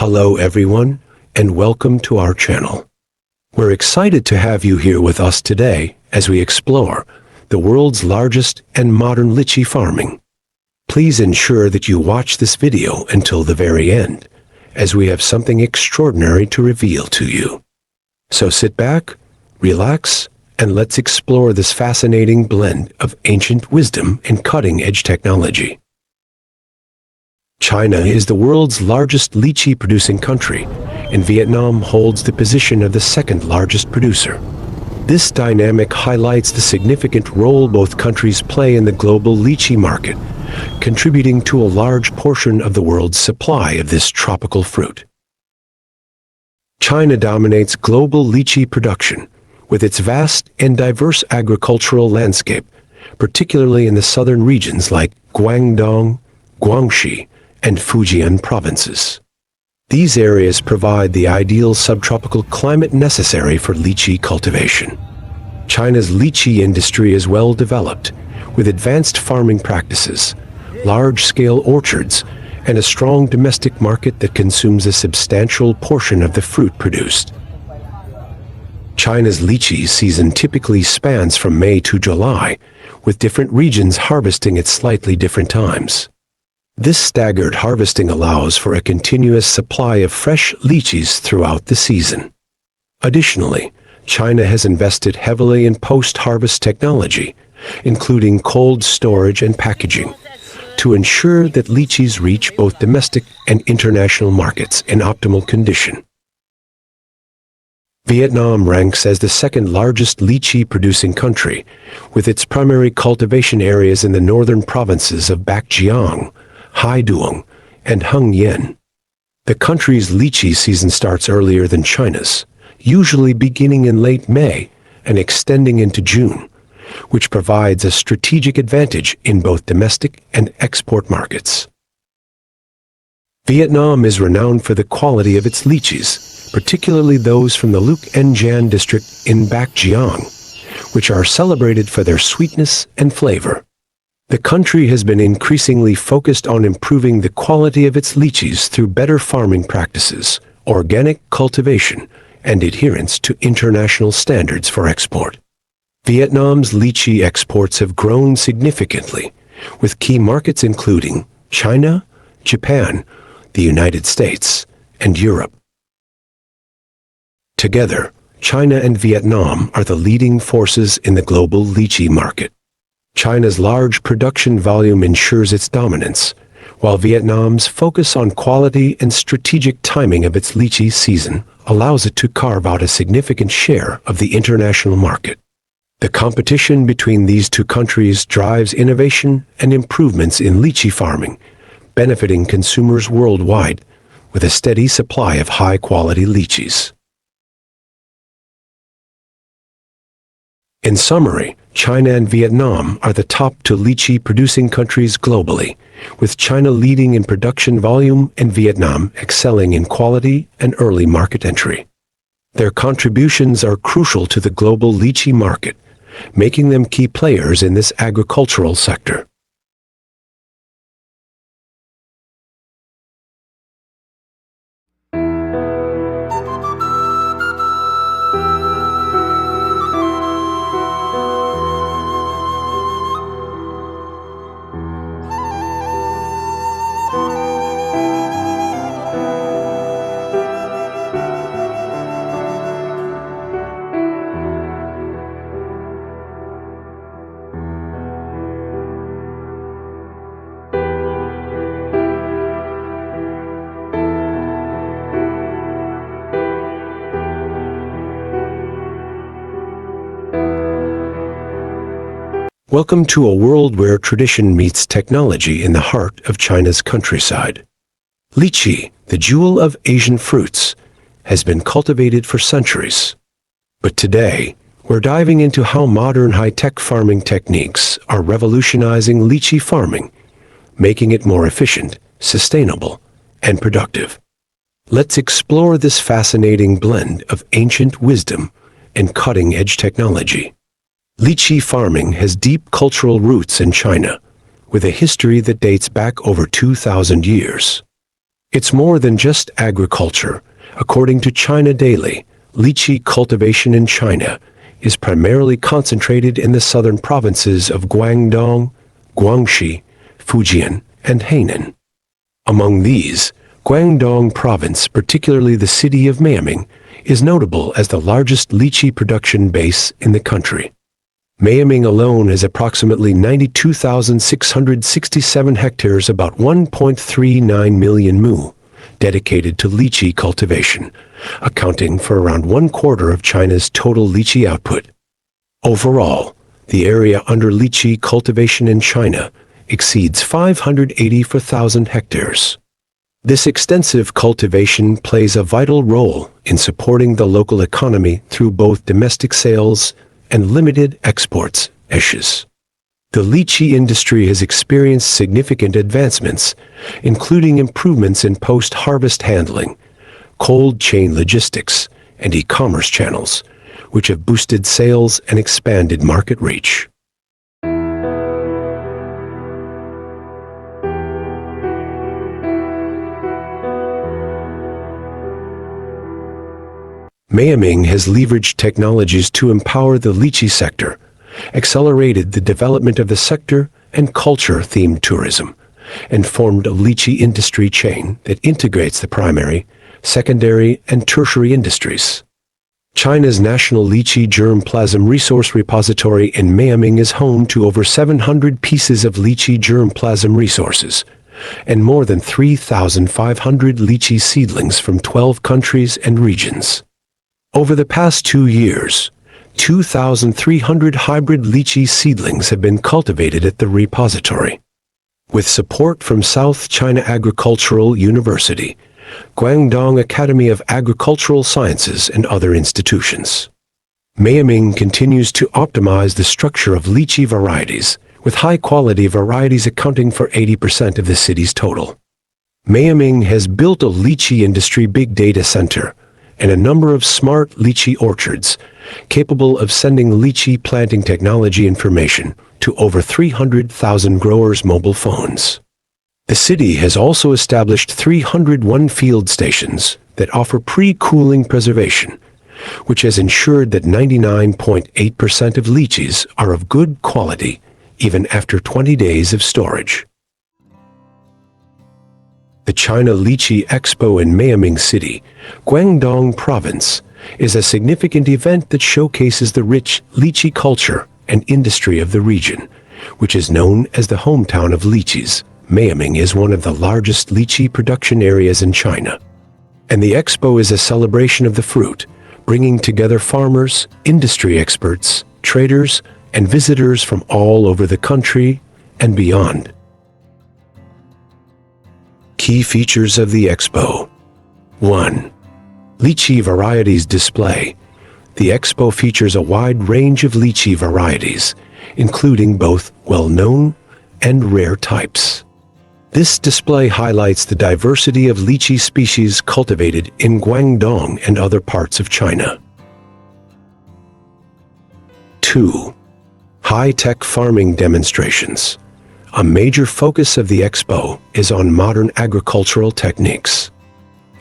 Hello everyone, and welcome to our channel. We're excited to have you here with us today as we explore the world's largest and modern lychee farming. Please ensure that you watch this video until the very end, as we have something extraordinary to reveal to you. So sit back, relax, and let's explore this fascinating blend of ancient wisdom and cutting-edge technology. China is the world's largest lychee-producing country, and Vietnam holds the position of the second-largest producer. This dynamic highlights the significant role both countries play in the global lychee market, contributing to a large portion of the world's supply of this tropical fruit. China dominates global lychee production, with its vast and diverse agricultural landscape, particularly in the southern regions like Guangdong, Guangxi, and Fujian provinces. These areas provide the ideal subtropical climate necessary for lychee cultivation. China's lychee industry is well developed, with advanced farming practices, large-scale orchards, and a strong domestic market that consumes a substantial portion of the fruit produced. China's lychee season typically spans from May to July, with different regions harvesting at slightly different times. This staggered harvesting allows for a continuous supply of fresh lychees throughout the season. Additionally, China has invested heavily in post-harvest technology, including cold storage and packaging, to ensure that lychees reach both domestic and international markets in optimal condition. Vietnam ranks as the second-largest lychee-producing country, with its primary cultivation areas in the northern provinces of Bac Giang, Hai Duong, and Hưng Yên. The country's lychee season starts earlier than China's, usually beginning in late May and extending into June, which provides a strategic advantage in both domestic and export markets. Vietnam is renowned for the quality of its lychees, particularly those from the Luc Ngan district in Bac Giang, which are celebrated for their sweetness and flavor. The country has been increasingly focused on improving the quality of its lychees through better farming practices, organic cultivation, and adherence to international standards for export. Vietnam's lychee exports have grown significantly, with key markets including China, Japan, the United States, and Europe. Together, China and Vietnam are the leading forces in the global lychee market. China's large production volume ensures its dominance, while Vietnam's focus on quality and strategic timing of its lychee season allows it to carve out a significant share of the international market. The competition between these two countries drives innovation and improvements in lychee farming, benefiting consumers worldwide with a steady supply of high-quality lychees. In summary, China and Vietnam are the top two lychee-producing countries globally, with China leading in production volume and Vietnam excelling in quality and early market entry. Their contributions are crucial to the global lychee market, making them key players in this agricultural sector. Welcome to a world where tradition meets technology in the heart of China's countryside. Lychee, the jewel of Asian fruits, has been cultivated for centuries. But today, we're diving into how modern high-tech farming techniques are revolutionizing lychee farming, making it more efficient, sustainable, and productive. Let's explore this fascinating blend of ancient wisdom and cutting-edge technology. Lychee farming has deep cultural roots in China, with a history that dates back over 2,000 years. It's more than just agriculture. According to China Daily, lychee cultivation in China is primarily concentrated in the southern provinces of Guangdong, Guangxi, Fujian, and Hainan. Among these, Guangdong province, particularly the city of Miaming, is notable as the largest lychee production base in the country. Miaming alone has approximately 92,667 hectares, about 1.39 million mu, dedicated to lychee cultivation, accounting for around 1/4 of China's total lychee output. Overall, the area under lychee cultivation in China exceeds 584,000 hectares. This extensive cultivation plays a vital role in supporting the local economy through both domestic sales and limited exports. The lychee industry has experienced significant advancements, including improvements in post-harvest handling, cold chain logistics, and e-commerce channels, which have boosted sales and expanded market reach. Miaming has leveraged technologies to empower the lychee sector, accelerated the development of the sector and culture-themed tourism, and formed a lychee industry chain that integrates the primary, secondary, and tertiary industries. China's National Lychee Germplasm Resource Repository in Miaming is home to over 700 pieces of lychee germplasm resources, and more than 3,500 lychee seedlings from 12 countries and regions. Over the past 2 years, 2,300 hybrid lychee seedlings have been cultivated at the repository. With support from South China Agricultural University, Guangdong Academy of Agricultural Sciences, and other institutions, Miaming continues to optimize the structure of lychee varieties, with high-quality varieties accounting for 80% of the city's total. Miaming has built a lychee industry big data center and a number of smart lychee orchards capable of sending lychee planting technology information to over 300,000 growers' mobile phones. The city has also established 301 field stations that offer pre-cooling preservation, which has ensured that 99.8% of lychees are of good quality even after 20 days of storage. The China Lychee Expo in Miaming City, Guangdong Province, is a significant event that showcases the rich lychee culture and industry of the region, which is known as the hometown of lychees. Miaming is one of the largest lychee production areas in China, and the expo is a celebration of the fruit, bringing together farmers, industry experts, traders, and visitors from all over the country and beyond. Key features of the expo. 1. Lychee varieties display. The expo features a wide range of lychee varieties, including both well-known and rare types. This display highlights the diversity of lychee species cultivated in Guangdong and other parts of China. 2. High-tech farming demonstrations. A major focus of the expo is on modern agricultural techniques.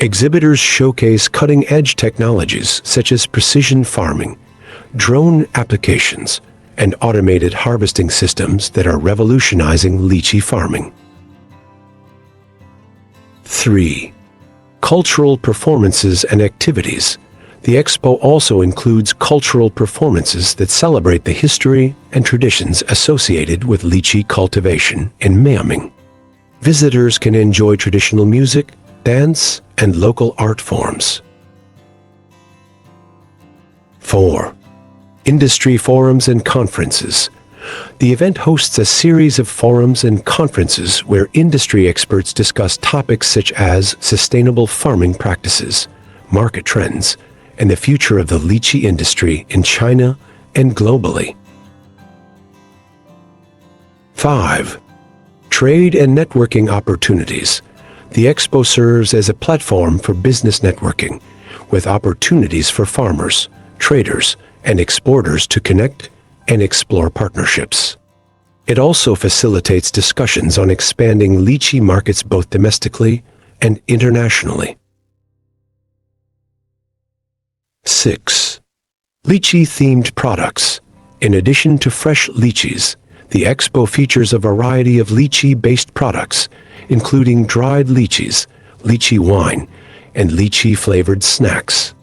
Exhibitors showcase cutting-edge technologies such as precision farming, drone applications, and automated harvesting systems that are revolutionizing lychee farming. 3. Cultural performances and activities. The expo also includes cultural performances that celebrate the history and traditions associated with lychee cultivation in Miaming. Visitors can enjoy traditional music, dance, and local art forms. 4. Industry forums and conferences. The event hosts a series of forums and conferences where industry experts discuss topics such as sustainable farming practices, market trends, and the future of the lychee industry in China and globally. 5. Trade and networking opportunities. The expo serves as a platform for business networking, with opportunities for farmers, traders, and exporters to connect and explore partnerships. It also facilitates discussions on expanding lychee markets both domestically and internationally. 6. Lychee-themed products. In addition to fresh lychees, the expo features a variety of lychee-based products, including dried lychees, lychee wine, and lychee-flavored snacks.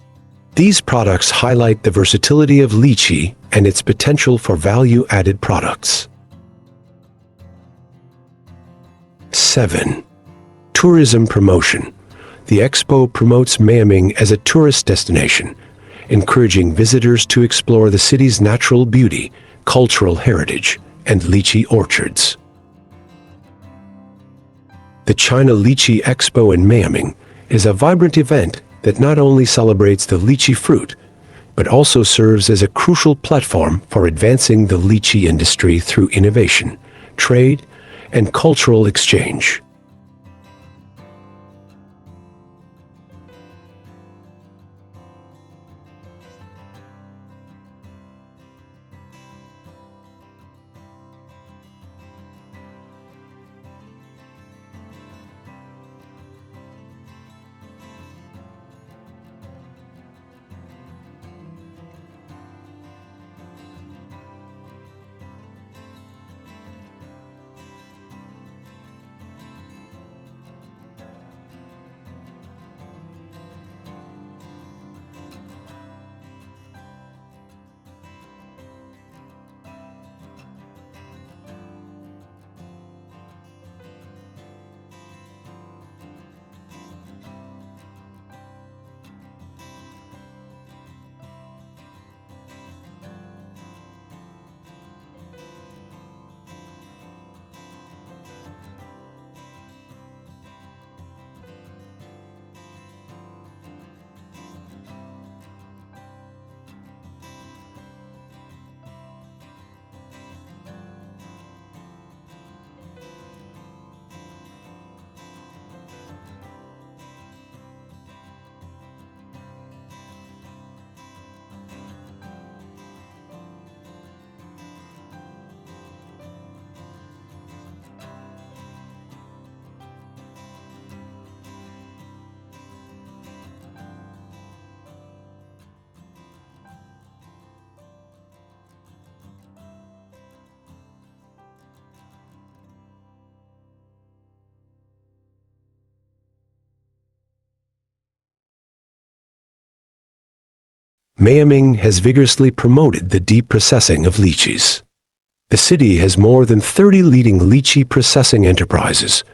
These products highlight the versatility of lychee and its potential for value-added products. 7. Tourism promotion. The expo promotes Maoming as a tourist destination, encouraging visitors to explore the city's natural beauty, cultural heritage, and lychee orchards. The China Lychee Expo in Maoming is a vibrant event that not only celebrates the lychee fruit, but also serves as a crucial platform for advancing the lychee industry through innovation, trade, and cultural exchange. Maoming has vigorously promoted the deep processing of lychees. The city has more than 30 leading lychee processing enterprises,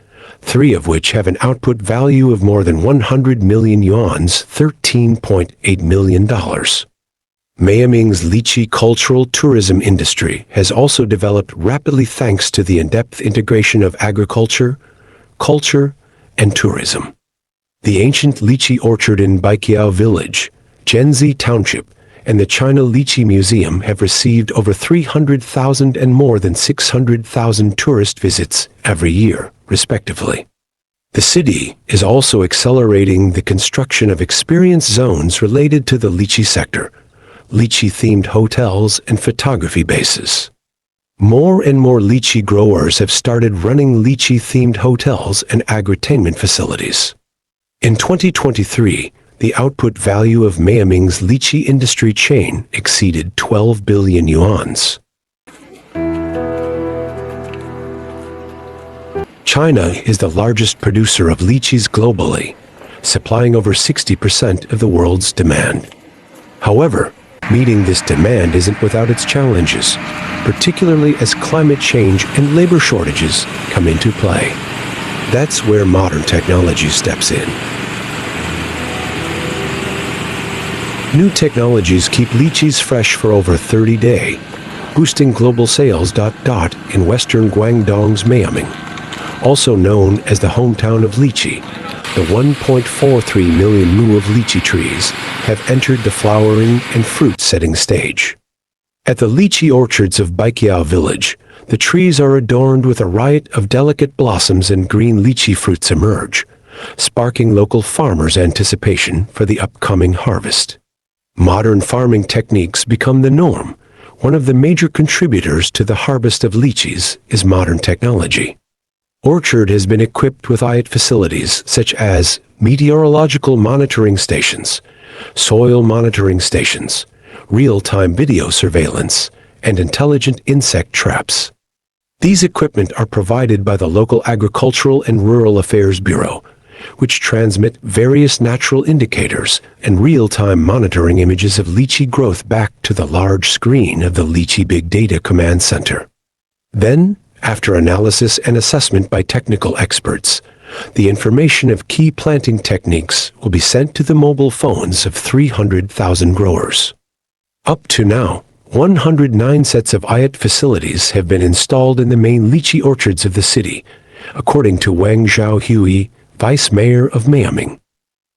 3 of which have an output value of more than 100 million yuans, $13.8 million. Maoming's lychee cultural tourism industry has also developed rapidly thanks to the in-depth integration of agriculture, culture, and tourism. The ancient lychee orchard in Baikiao Village, Zhenzi Township, and the China Lychee Museum have received over 300,000 and more than 600,000 tourist visits every year, respectively. The city is also accelerating the construction of experience zones related to the lychee sector, lychee-themed hotels and photography bases. More and more lychee growers have started running lychee-themed hotels and agritainment facilities. In 2023, the output value of Maoming's lychee industry chain exceeded 12 billion yuans. China is the largest producer of lychees globally, supplying over 60% of the world's demand. However, meeting this demand isn't without its challenges, particularly as climate change and labor shortages come into play. That's where modern technology steps in. New technologies keep lychees fresh for over 30 days, boosting global sales. In western Guangdong's Maoming, also known as the hometown of lychee, the 1.43 million mu of lychee trees have entered the flowering and fruit-setting stage. At the lychee orchards of Baikiao Village, the trees are adorned with a riot of delicate blossoms and green lychee fruits emerge, sparking local farmers' anticipation for the upcoming harvest. Modern farming techniques become the norm. One of the major contributors to the harvest of lychees is modern technology. orchard has been equipped with IoT facilities such as meteorological monitoring stations, soil monitoring stations, real-time video surveillance, and intelligent insect traps. These equipment are provided by the local Agricultural and Rural Affairs Bureau, which transmit various natural indicators and real-time monitoring images of lychee growth back to the large screen of the Lychee Big Data Command Center. Then, after analysis and assessment by technical experts, the information of key planting techniques will be sent to the mobile phones of 300,000 growers. Up to now, 109 sets of IoT facilities have been installed in the main lychee orchards of the city, according to Wang Xiaohui, Vice Mayor of Miami.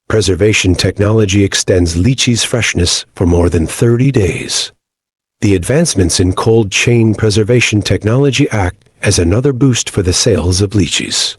Preservation technology extends lychee's freshness for more than 30 days. The advancements in cold chain preservation technology act as another boost for the sales of lychees.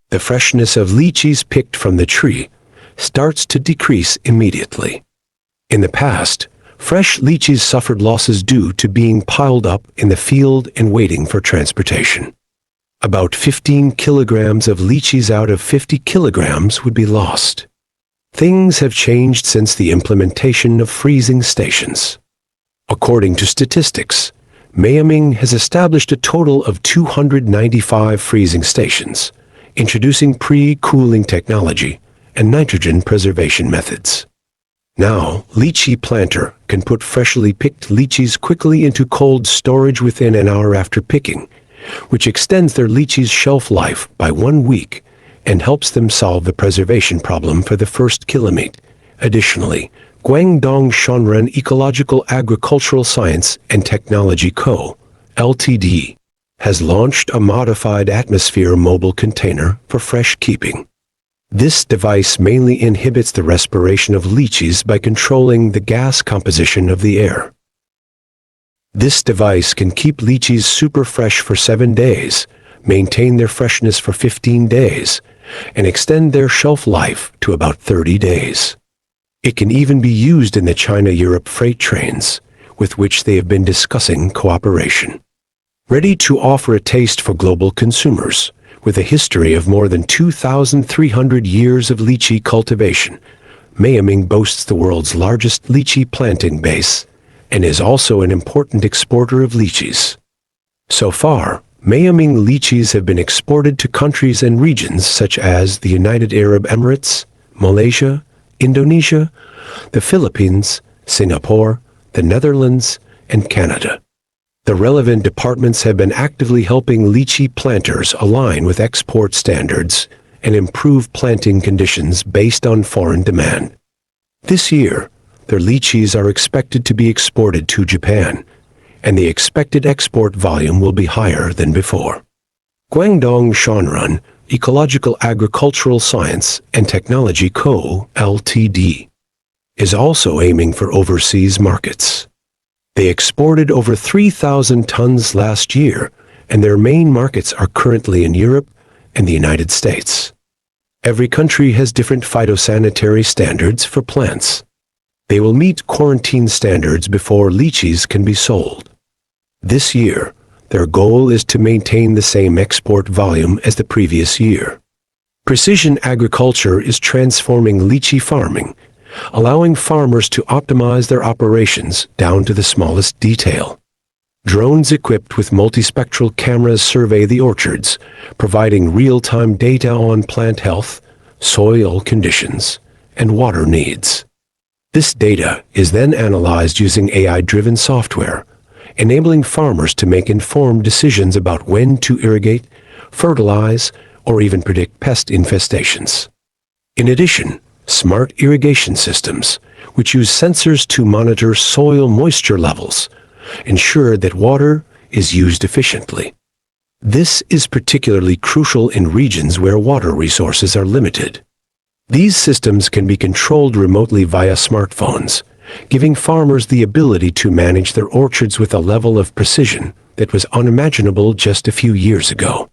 The freshness of lychees picked from the tree starts to decrease immediately. In the past, fresh lychees suffered losses due to being piled up in the field and waiting for transportation. About 15 kilograms of lychees out of 50 kilograms would be lost. Things have changed since the implementation of freezing stations. According to statistics, Miami has established a total of 295 freezing stations, introducing pre-cooling technology and nitrogen preservation methods. Now, lychee planter can put freshly picked lychees quickly into cold storage within an hour after picking, which extends their lychees' shelf life by 1 week and helps them solve the preservation problem for the first kilometer. Additionally, Guangdong Shanren Ecological Agricultural Science and Technology Co., Ltd., has launched a modified atmosphere mobile container for fresh keeping. This device mainly inhibits the respiration of lychees by controlling the gas composition of the air. This device can keep lychees super fresh for 7 days, maintain their freshness for 15 days, and extend their shelf life to about 30 days. It can even be used in the China-Europe freight trains, with which they have been discussing cooperation. Ready to offer a taste for global consumers, with a history of more than 2,300 years of lychee cultivation, Miami boasts the world's largest lychee planting base and is also an important exporter of lychees. So far, Miami lychees have been exported to countries and regions such as the United Arab Emirates, Malaysia, Indonesia, the Philippines, Singapore, the Netherlands, and Canada. The relevant departments have been actively helping lychee planters align with export standards and improve planting conditions based on foreign demand. This year, their lychees are expected to be exported to Japan, and the expected export volume will be higher than before. Guangdong Shanren Ecological Agricultural Science and Technology Co., Ltd. is also aiming for overseas markets. They exported over 3,000 tons last year, and their main markets are currently in Europe and the United States. Every country has different phytosanitary standards for plants. They will meet quarantine standards before lychees can be sold. This year, their goal is to maintain the same export volume as the previous year. Precision agriculture is transforming lychee farming, allowing farmers to optimize their operations down to the smallest detail. Drones equipped with multispectral cameras survey the orchards, providing real-time data on plant health, soil conditions, and water needs. This data is then analyzed using AI-driven software, enabling farmers to make informed decisions about when to irrigate, fertilize, or even predict pest infestations. In addition, smart irrigation systems, which use sensors to monitor soil moisture levels, ensure that water is used efficiently. This is particularly crucial in regions where water resources are limited. These systems can be controlled remotely via smartphones, giving farmers the ability to manage their orchards with a level of precision that was unimaginable just a few years ago.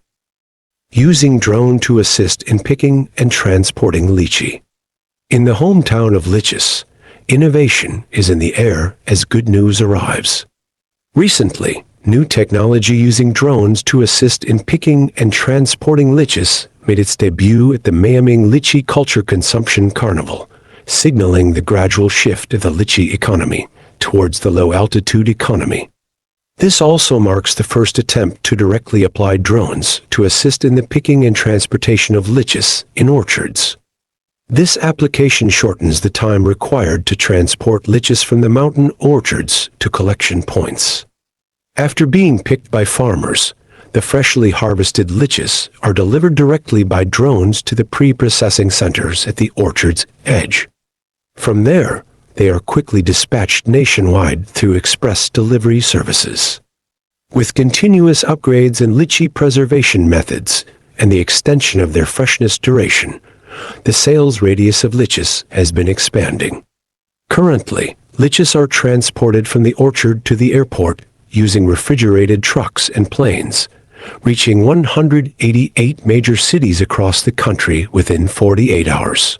Using drone to assist in picking and transporting lychee. In the hometown of Lychees, innovation is in the air as good news arrives. Recently, new technology using drones to assist in picking and transporting lychees made its debut at the Mayaming Lychee Culture Consumption Carnival, signaling the gradual shift of the lychee economy towards the low-altitude economy. This also marks the first attempt to directly apply drones to assist in the picking and transportation of lychees in orchards. This application shortens the time required to transport lychees from the mountain orchards to collection points. After being picked by farmers, the freshly harvested lychees are delivered directly by drones to the pre-processing centers at the orchard's edge. From there, they are quickly dispatched nationwide through express delivery services. With continuous upgrades in lychee preservation methods and the extension of their freshness duration, the sales radius of lychees has been expanding. Currently, lychees are transported from the orchard to the airport using refrigerated trucks and planes, reaching 188 major cities across the country within 48 hours.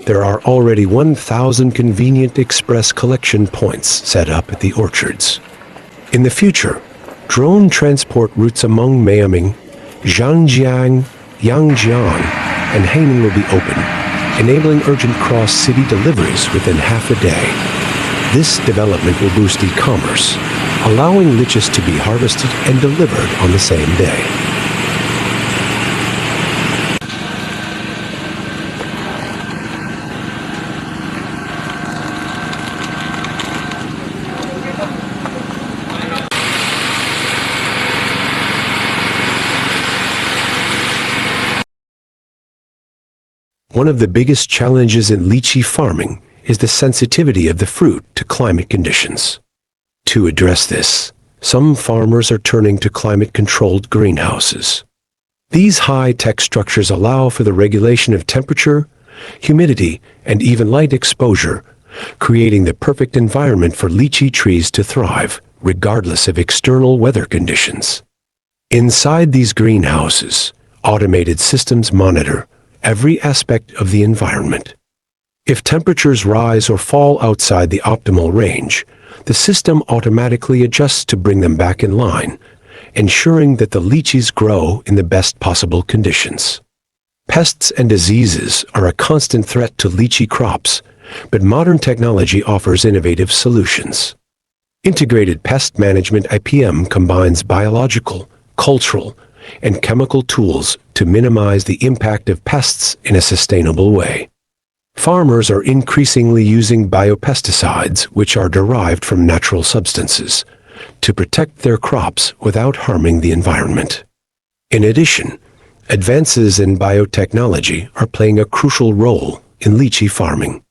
There are already 1,000 convenient express collection points set up at the orchards. In the future, drone transport routes among Mayaming, Zhangjiang, Yangjiang, and Haining will be open, enabling urgent cross-city deliveries within half a day. This development will boost e-commerce, allowing lychees to be harvested and delivered on the same day. One of the biggest challenges in lychee farming is the sensitivity of the fruit to climate conditions. To address this, some farmers are turning to climate-controlled greenhouses. These high-tech structures allow for the regulation of temperature, humidity, and even light exposure, creating the perfect environment for lychee trees to thrive, regardless of external weather conditions. Inside these greenhouses, automated systems monitor every aspect of the environment. If temperatures rise or fall outside the optimal range, the system automatically adjusts to bring them back in line, ensuring that the lychees grow in the best possible conditions. Pests and diseases are a constant threat to lychee crops, but modern technology offers innovative solutions. Integrated Pest Management (IPM) combines biological, cultural, and chemical tools to minimize the impact of pests in a sustainable way. Farmers are increasingly using biopesticides, which are derived from natural substances, to protect their crops without harming the environment. In addition, advances in biotechnology are playing a crucial role in lychee farming.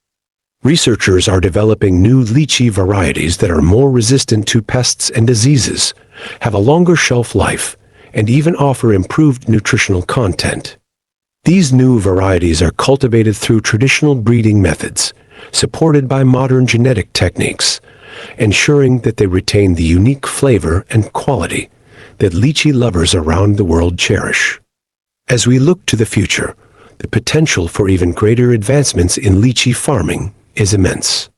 Researchers are developing new lychee varieties that are more resistant to pests and diseases, have a longer shelf life, and even offer improved nutritional content. These new varieties are cultivated through traditional breeding methods, supported by modern genetic techniques, ensuring that they retain the unique flavor and quality that lychee lovers around the world cherish. As we look to the future, the potential for even greater advancements in lychee farming is immense.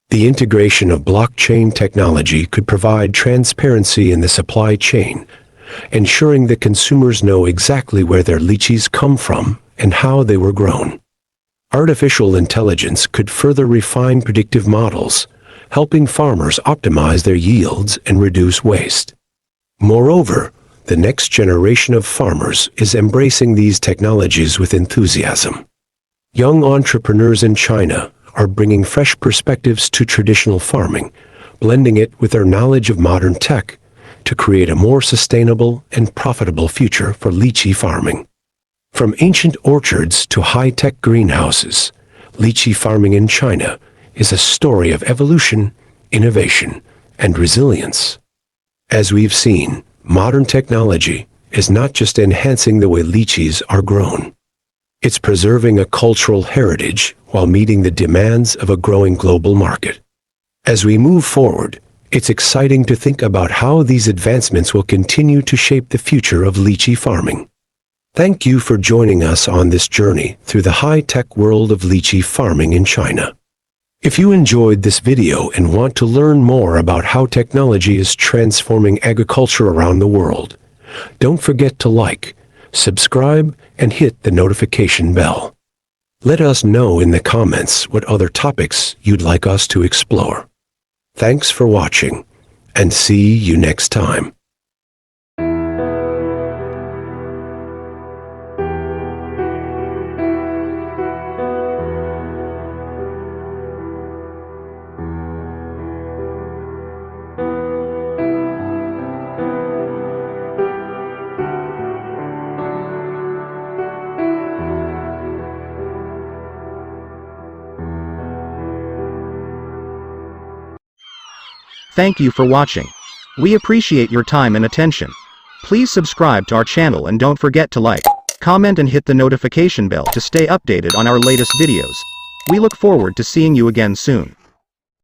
The integration of blockchain technology could provide transparency in the supply chain, ensuring that consumers know exactly where their lychees come from and how they were grown. Artificial intelligence could further refine predictive models, helping farmers optimize their yields and reduce waste. Moreover, the next generation of farmers is embracing these technologies with enthusiasm. Young entrepreneurs in China are bringing fresh perspectives to traditional farming, blending it with their knowledge of modern tech to create a more sustainable and profitable future for lychee farming. From ancient orchards to high-tech greenhouses, lychee farming in China is a story of evolution, innovation, and resilience. As we've seen, modern technology is not just enhancing the way lychees are grown. It's preserving a cultural heritage while meeting the demands of a growing global market. As we move forward, it's exciting to think about how these advancements will continue to shape the future of lychee farming. Thank you for joining us on this journey through the high-tech world of lychee farming in China. If you enjoyed this video and want to learn more about how technology is transforming agriculture around the world, don't forget to like, subscribe, and hit the notification bell. Let us know in the comments what other topics you'd like us to explore. Thanks for watching, and see you next time. Thank you for watching. We appreciate your time and attention. Please subscribe to our channel and don't forget to like, comment and hit the notification bell to stay updated on our latest videos. We look forward to seeing you again soon.